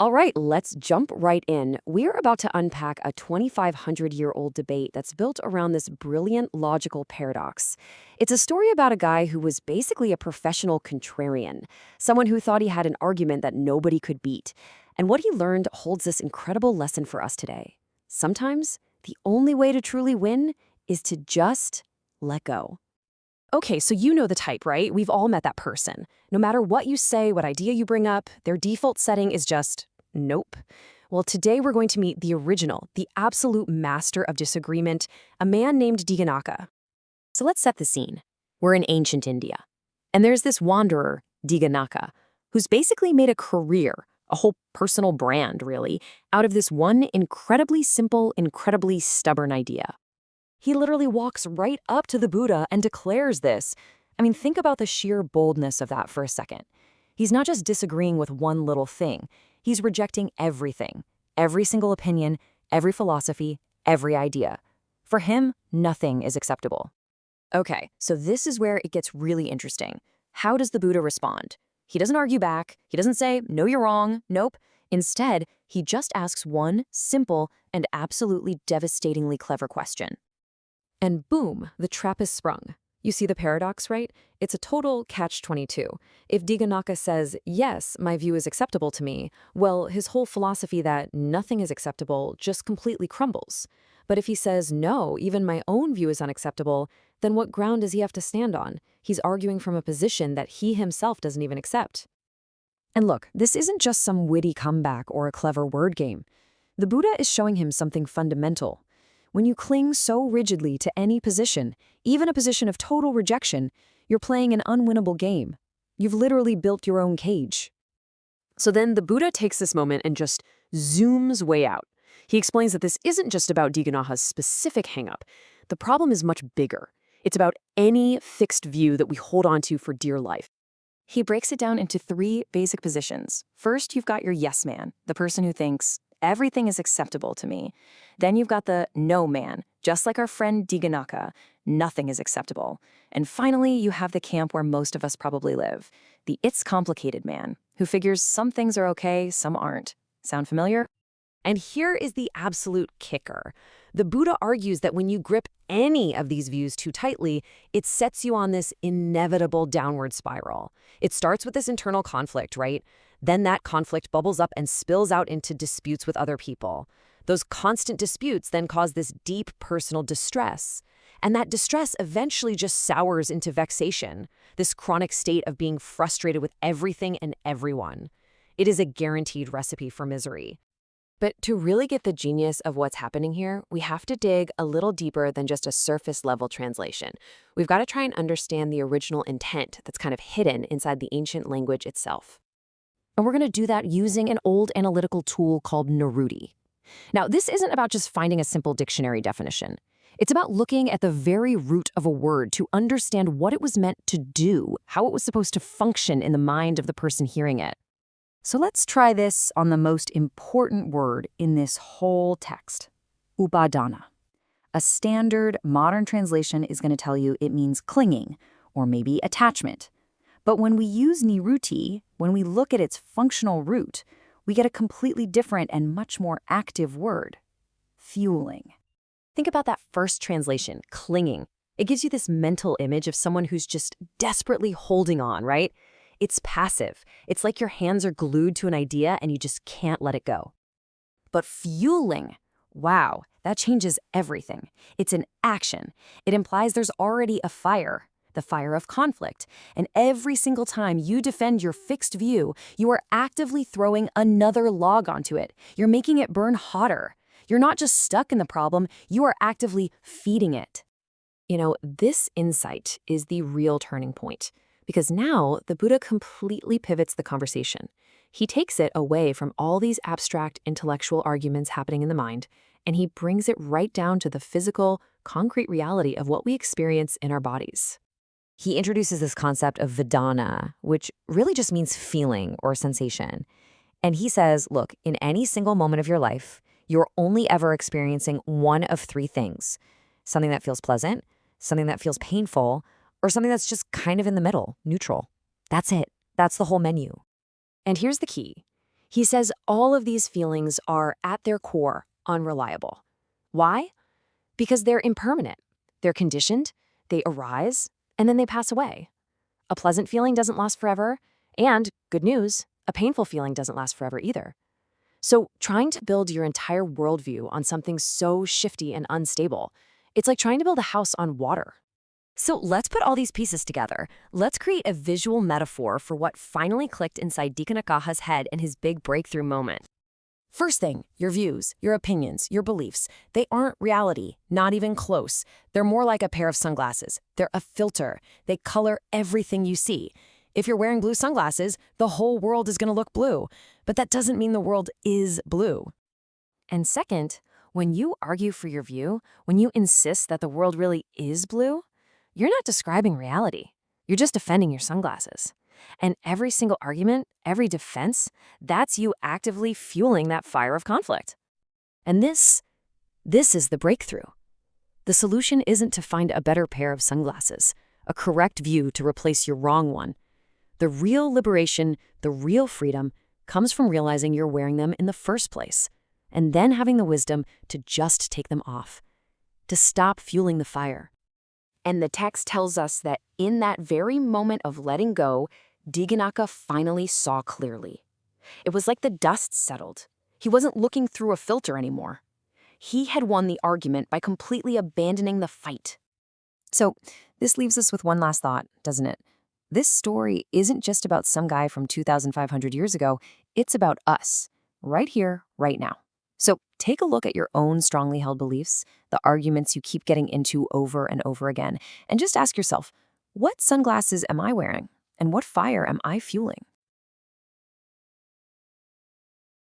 All right, let's jump right in. We're about to unpack a 2,500-year-old debate that's built around this brilliant logical paradox. It's a story about a guy who was basically a professional contrarian, someone who thought he had an argument that nobody could beat. And what he learned holds this incredible lesson for us today. Sometimes, the only way to truly win is to just let go. Okay, so you know the type, right? We've all met that person. No matter what you say, what idea you bring up, their default setting is just, nope. Well, today we're going to meet the original, the absolute master of disagreement, a man named Dīghanakha. So let's set the scene. We're in ancient India. And there's this wanderer, Dīghanakha, who's basically made a career, a whole personal brand, really, out of this one incredibly simple, incredibly stubborn idea. He literally walks right up to the Buddha and declares this. I mean, think about the sheer boldness of that for a second. He's not just disagreeing with one little thing. He's rejecting everything, every single opinion, every philosophy, every idea. For him, nothing is acceptable. Okay, so this is where it gets really interesting. How does the Buddha respond? He doesn't argue back. He doesn't say, no, you're wrong. Nope. Instead, he just asks one simple and absolutely devastatingly clever question. And boom, the trap is sprung. You see the paradox, right? It's a total catch-22. If Dīghanakha says, yes, my view is acceptable to me, well, his whole philosophy that nothing is acceptable just completely crumbles. But if he says, no, even my own view is unacceptable, then what ground does he have to stand on? He's arguing from a position that he himself doesn't even accept. And look, this isn't just some witty comeback or a clever word game. The Buddha is showing him something fundamental. When you cling so rigidly to any position, even a position of total rejection, you're playing an unwinnable game. You've literally built your own cage. So then the Buddha takes this moment and just zooms way out. He explains that this isn't just about Dīghanakha's specific hang-up. The problem is much bigger. It's about any fixed view that we hold on to for dear life. He breaks it down into three basic positions. First, you've got your yes man, the person who thinks, everything is acceptable to me. Then you've got the no man, just like our friend Dīghanakha, nothing is acceptable. And finally, you have the camp where most of us probably live, the it's complicated man, who figures some things are okay, some aren't. Sound familiar? And here is the absolute kicker. The Buddha argues that when you grip any of these views too tightly, it sets you on this inevitable downward spiral. It starts with this internal conflict, right? Then that conflict bubbles up and spills out into disputes with other people. Those constant disputes then cause this deep personal distress. And that distress eventually just sours into vexation, this chronic state of being frustrated with everything and everyone. It is a guaranteed recipe for misery. But to really get the genius of what's happening here, we have to dig a little deeper than just a surface-level translation. We've got to try and understand the original intent that's kind of hidden inside the ancient language itself. And we're going to do that using an old analytical tool called Neruti. Now, this isn't about just finding a simple dictionary definition. It's about looking at the very root of a word to understand what it was meant to do, how it was supposed to function in the mind of the person hearing it. So let's try this on the most important word in this whole text, upadana. A standard modern translation is going to tell you it means clinging, or maybe attachment. But when we use Neruti, when we look at its functional root, we get a completely different and much more active word, fueling. Think about that first translation, clinging. It gives you this mental image of someone who's just desperately holding on, right? It's passive. It's like your hands are glued to an idea and you just can't let it go. But fueling, wow, that changes everything. It's an action. It implies there's already a fire, the fire of conflict. And every single time you defend your fixed view, you are actively throwing another log onto it. You're making it burn hotter. You're not just stuck in the problem, you are actively feeding it. You know, this insight is the real turning point. Because now the Buddha completely pivots the conversation. He takes it away from all these abstract intellectual arguments happening in the mind, and he brings it right down to the physical, concrete reality of what we experience in our bodies. He introduces this concept of Vedana, which really just means feeling or sensation. And he says, look, in any single moment of your life, you're only ever experiencing one of three things. Something that feels pleasant, something that feels painful, or something that's just kind of in the middle, neutral. That's it. That's the whole menu. And here's the key. He says all of these feelings are, at their core, unreliable. Why? Because they're impermanent. They're conditioned, they arise, and then they pass away. A pleasant feeling doesn't last forever, and, good news, a painful feeling doesn't last forever either. So trying to build your entire worldview on something so shifty and unstable, it's like trying to build a house on water. So let's put all these pieces together. Let's create a visual metaphor for what finally clicked inside Dīghanakha's head in his big breakthrough moment. First thing, your views, your opinions, your beliefs, they aren't reality, not even close. They're more like a pair of sunglasses. They're a filter. They color everything you see. If you're wearing blue sunglasses, the whole world is going to look blue. But that doesn't mean the world is blue. And second, when you argue for your view, when you insist that the world really is blue, you're not describing reality. You're just defending your sunglasses. And every single argument, every defense, that's you actively fueling that fire of conflict. And this is the breakthrough. The solution isn't to find a better pair of sunglasses, a correct view to replace your wrong one. The real liberation, the real freedom, comes from realizing you're wearing them in the first place, and then having the wisdom to just take them off, to stop fueling the fire. And the text tells us that in that very moment of letting go, Dīghanakha finally saw clearly. It was like the dust settled. He wasn't looking through a filter anymore. He had won the argument by completely abandoning the fight. So this leaves us with one last thought, doesn't it? This story isn't just about some guy from 2,500 years ago. It's about us, right here, right now. So take a look at your own strongly held beliefs, the arguments you keep getting into over and over again, and just ask yourself, what sunglasses am I wearing? And what fire am I fueling?